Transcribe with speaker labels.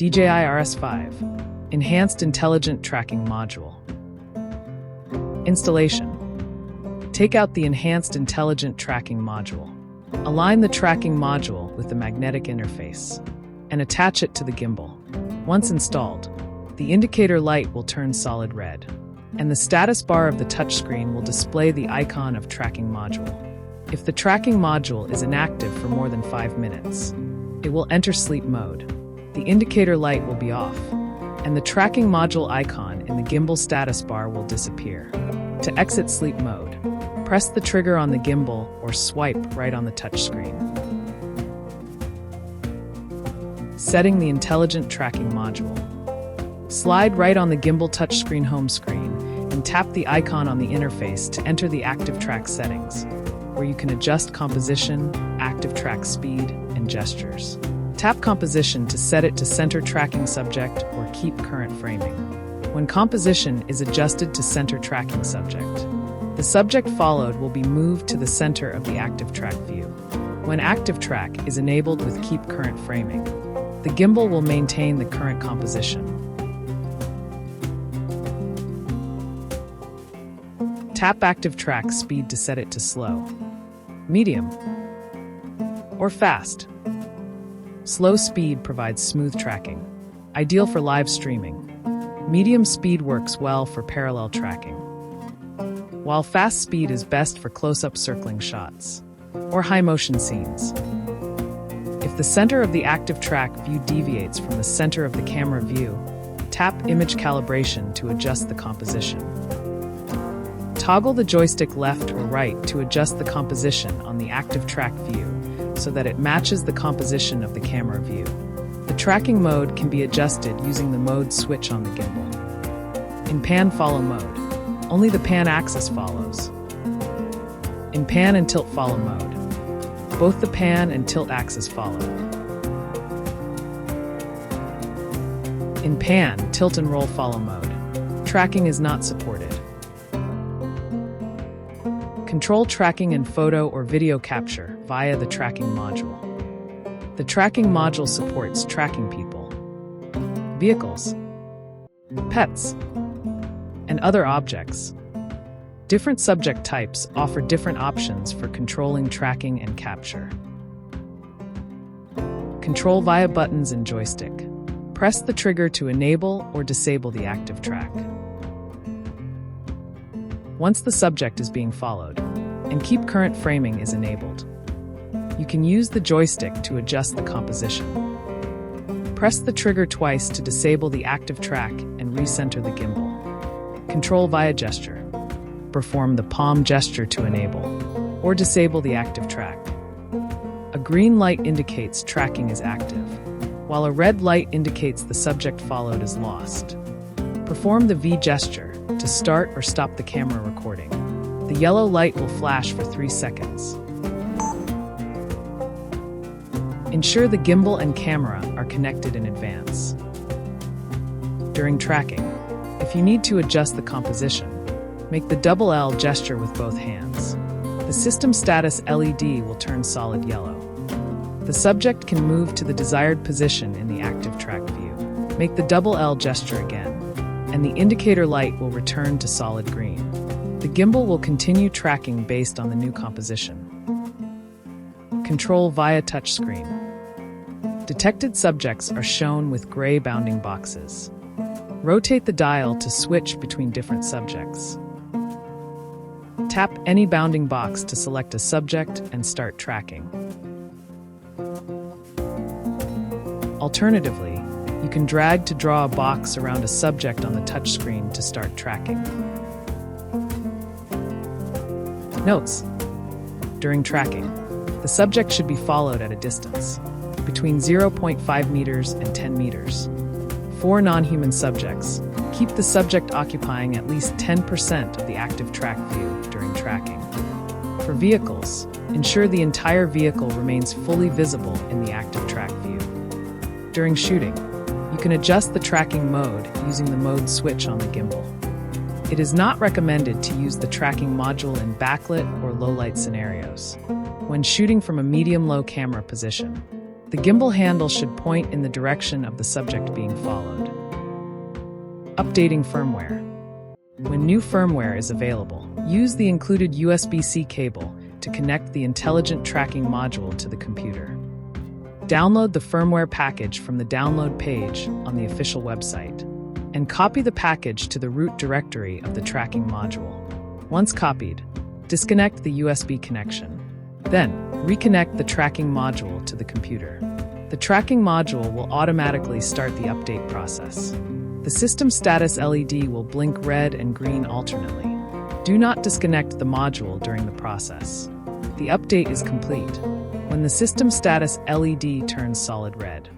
Speaker 1: DJI RS5 Enhanced Intelligent Tracking Module. Installation. Take out the Enhanced Intelligent Tracking Module. Align the tracking module with the magnetic interface and attach it to the gimbal. Once installed, the indicator light will turn solid red, and the status bar of the touchscreen will display the icon of tracking module. If the tracking module is inactive for more than 5 minutes, it will enter sleep mode. The indicator light will be off, and the tracking module icon in the gimbal status bar will disappear. To exit sleep mode, press the trigger on the gimbal or swipe right on the touchscreen. Setting the intelligent tracking module. Slide right on the gimbal touchscreen home screen and tap the icon on the interface to enter the active track settings, where you can adjust composition, active track speed, and gestures. Tap composition to set it to center tracking subject or keep current framing. When composition is adjusted to center tracking subject, the subject followed will be moved to the center of the active track view. When active track is enabled with keep current framing, the gimbal will maintain the current composition. Tap active track speed to set it to slow, medium, or fast. Slow speed provides smooth tracking, ideal for live streaming. Medium speed works well for parallel tracking, while fast speed is best for close-up circling shots or high-motion scenes. If the center of the active track view deviates from the center of the camera view, tap image calibration to adjust the composition. Toggle the joystick left or right to adjust the composition on the active track view so that it matches the composition of the camera view. The tracking mode can be adjusted using the mode switch on the gimbal. In pan follow mode, only the pan axis follows. In pan and tilt follow mode, both the pan and tilt axis follow. In pan, tilt and roll follow mode, tracking is not supported. Control tracking and photo or video capture via the tracking module. The tracking module supports tracking people, vehicles, pets, and other objects. Different subject types offer different options for controlling tracking and capture. Control via buttons and joystick. Press the trigger to enable or disable the active track. Once the subject is being followed, and keep current framing is enabled, you can use the joystick to adjust the composition. Press the trigger twice to disable the active track and recenter the gimbal. Control via gesture. Perform the palm gesture to enable or disable the active track. A green light indicates tracking is active, while a red light indicates the subject followed is lost. Perform the V gesture to start or stop the camera recording. The yellow light will flash for 3 seconds. Ensure the gimbal and camera are connected in advance. During tracking, if you need to adjust the composition, make the double L gesture with both hands. The system status LED will turn solid yellow. The subject can move to the desired position in the active track view. Make the double L gesture again, and the indicator light will return to solid green. The gimbal will continue tracking based on the new composition. Control via touchscreen. Detected subjects are shown with gray bounding boxes. Rotate the dial to switch between different subjects. Tap any bounding box to select a subject and start tracking. Alternatively, you can drag to draw a box around a subject on the touchscreen to start tracking. Notes: during tracking, the subject should be followed at a distance between 0.5 meters and 10 meters. For non-human subjects, keep the subject occupying at least 10% of the active track view during tracking. For vehicles, ensure the entire vehicle remains fully visible in the active track view. During shooting, you can adjust the tracking mode using the mode switch on the gimbal. It is not recommended to use the tracking module in backlit or low-light scenarios. When shooting from a medium-low camera position, The gimbal handle should point in the direction of the subject being followed. Updating firmware. When new firmware is available, use the included USB-C cable to connect the intelligent tracking module to the computer. Download the firmware package from the download page on the official website, and copy the package to the root directory of the tracking module. Once copied, disconnect the USB connection. Then, reconnect the tracking module to the computer. The tracking module will automatically start the update process. The system status LED will blink red and green alternately. Do not disconnect the module during the process. The update is complete when the system status LED turns solid red.